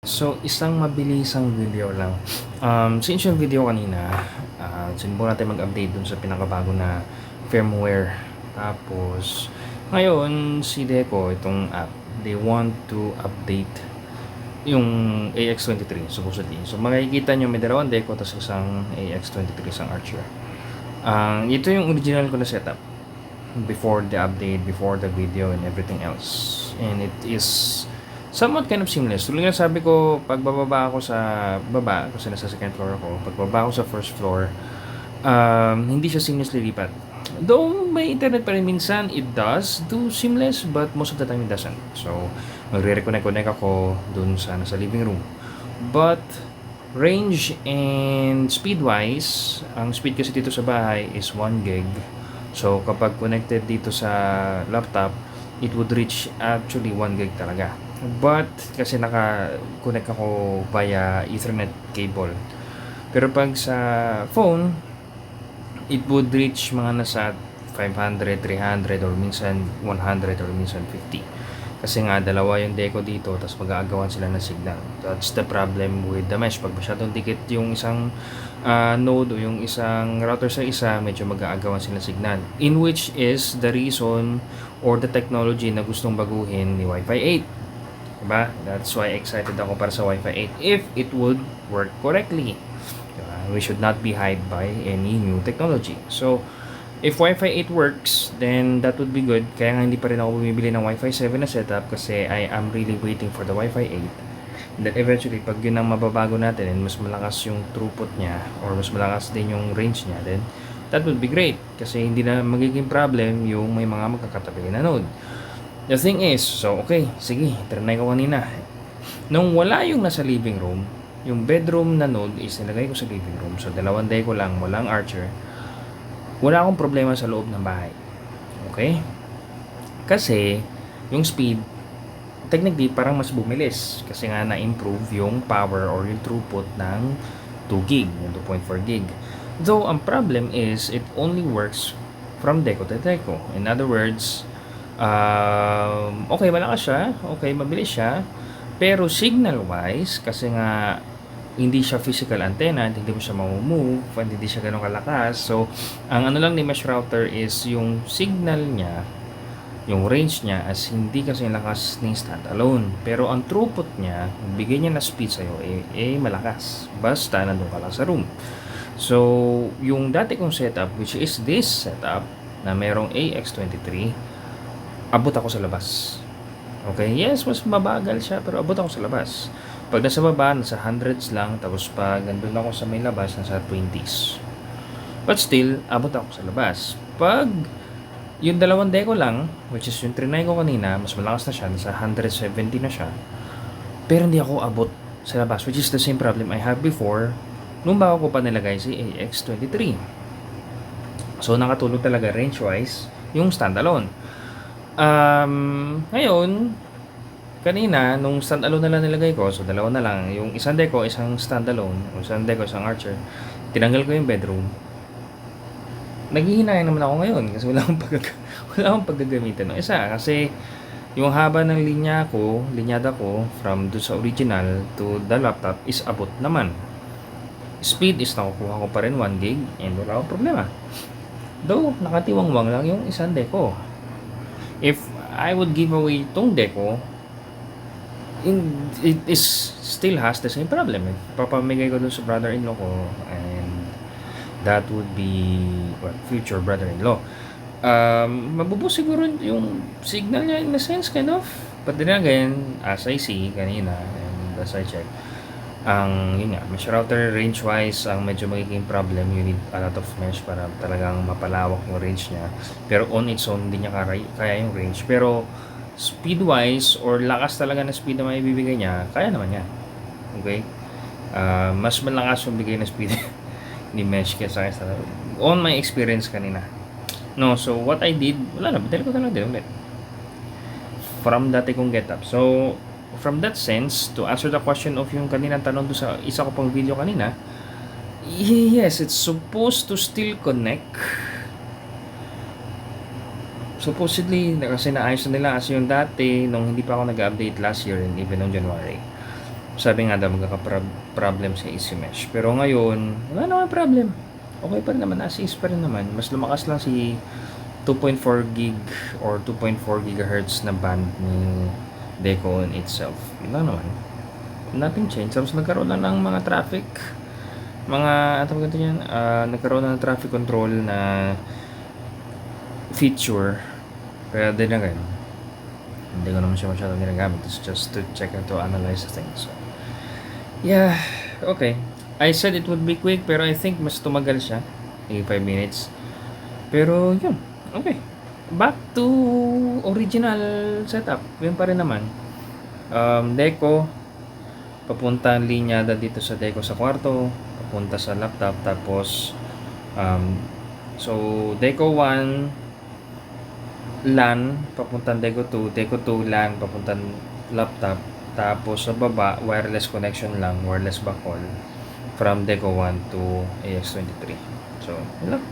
So, isang mabilisang video lang. Since yung video kanina, sinubukan natin mag-update dun sa pinakabago na firmware. Tapos, ngayon, si Deco, itong app, they want to update yung AX23, supposedly. So, makikita nyo may dalawang Deco, tapos isang AX23, isang Archer. Ito yung original ko na setup before the update, before the video, and everything else. And it is somewhat kind of seamless. Tuloy nga sabi ko, pagbababa ako sa baba, kasi nasa second floor ako, pagbaba ako sa first floor, hindi siya seamlessly lipat. Though may internet pa rin minsan, it does do seamless, but most of the time it doesn't. So, magre-reconnect ako dun sa nasa living room. But, range and speed-wise, ang speed kasi dito sa bahay is 1 gig. So, kapag connected dito sa laptop, it would reach actually 1 gig talaga. But, kasi naka-connect ako via Ethernet cable. Pero pag sa phone, it would reach mga nasa 500, 300, or minsan 100, or minsan 50. Kasi nga, dalawa yung Deco dito, tapos mag-aagawan sila ng signal. That's the problem with the mesh. Pag masyadong dikit yung isang node o yung isang router sa isa, medyo mag-aagawan sila ng signal. In which is the reason or the technology na gustong baguhin ni Wi-Fi 8. Diba? That's why excited ako para sa Wi-Fi 8 if it would work correctly. We should not be hyped by any new technology. So, if Wi-Fi 8 works, then that would be good. Kaya nga hindi pa rin ako bumibili ng Wi-Fi 7 na setup kasi I am really waiting for the Wi-Fi 8. And then eventually, pag yun ang mababago natin and mas malakas yung throughput niya or mas malakas din yung range niya, then that would be great. Kasi hindi na magiging problem yung may mga magkakatabi na node. The thing is, so okay, sige, trinay ko kanina. Nung wala yung nasa living room, yung bedroom na node is nilagay ko sa living room. So, dalawang Deco lang, walang Archer. Wala akong problema sa loob ng bahay. Okay? Kasi, yung speed, technically, parang mas bumilis. Kasi nga na-improve yung power or yung throughput ng 2 gig, yung 2.4 gig. Though, ang problem is, it only works from Deco to Deco. In other words, okay, malakas siya, okay, mabilis siya, pero signal wise, kasi nga hindi siya physical antenna, hindi mo siya mamumove, hindi siya ganun kalakas. So, ang ano lang ni mesh router is yung signal niya, yung range niya, as hindi kasi lakas ni standalone. Pero ang throughput niya, bigay niya na speed sa'yo, malakas. Basta nandun ka lang sa room. So, yung dati kong setup, which is this setup, na merong AX23, abot ako sa labas. Okay, yes, mas mabagal siya, pero abot ako sa labas. Pag nasa baba, nasa hundreds lang, tapos pag nandun ako sa may labas, nasa 20s. But still, abot ako sa labas. Pag yung dalawang Deco lang, which is yung trinay ko kanina, mas malakas na siya, nasa 170 na siya, pero hindi ako abot sa labas, which is the same problem I had before nung bago ko pa nilagay si AX23. So, nakatulong talaga range-wise yung standalone. Ngayon, kanina, nung standalone na lang nilagay ko, so dalawa na lang, yung isang Deco, isang standalone, o isang Deco, isang Archer, tinanggal ko yung bedroom. Naghihinayang naman ako ngayon kasi wala akong paggagamitin ng isa. Kasi yung haba ng linyada ko, from do sa original to the laptop is abot naman. Speed is nakukuha ko pa rin 1 gig and wala akong problema. Though, nakatiwangwang lang yung isang Deco. If I would give away itong Deco, it is still has the same problem. Papamigay ko dun sa brother-in-law ko, and that would be future brother-in-law. Mabubos siguro yung signal niya in a sense, kind of. But then again, as I see kanina, and as I check, yun nga, mesh router range-wise, ang medyo magiging problem, you need a lot of mesh para talagang mapalawak yung range niya. Pero on its own, hindi niya kaya yung range. Pero speed-wise, or lakas talaga na speed na maibibigay niya, kaya naman niya. Okay? Mas malakas yung bigay na speed ni mesh kesa sa on my experience kanina. No, so what I did, wala na, bitel ko na lang din ulit. From dati kong getup. So, from that sense, to answer the question of yung kanina tanong doon sa isa ko pang video kanina, yes, it's supposed to still connect. Supposedly, kasi naayos na nila kasi yung dati, nung hindi pa ako nag-update last year and even noong January. sabi nga daw magkaka-problem sa AC mesh. Pero ngayon, wala naman problem. Okay pa rin naman, as is pa rin naman. Mas lumakas lang si 2.4 gig or 2.4 gigahertz na band ni Deco on itself. Yun lang naman. Nothing changed. Tapos nagkaroon na ng mga traffic. Mga, atawag ito yan, nagkaroon na ng traffic control na feature. Kaya din na ganun. Hindi ko naman siya masyadong ginagamit. It's just to check and to analyze things. So, yeah, okay. I said it would be quick, pero I think mas tumagal siya. 5 minutes. Pero, yun. Okay. Back to original setup. Yun pa rin naman. Deco. Papunta ang linyada dito sa Deco sa kwarto. Papunta sa laptop. Tapos, so, Deco 1, LAN, papuntang Deco 2, Deco 2 LAN, papuntang laptop, tapos sa baba, wireless connection lang, wireless backhaul from Deco 1 to AX23. So, yun lang.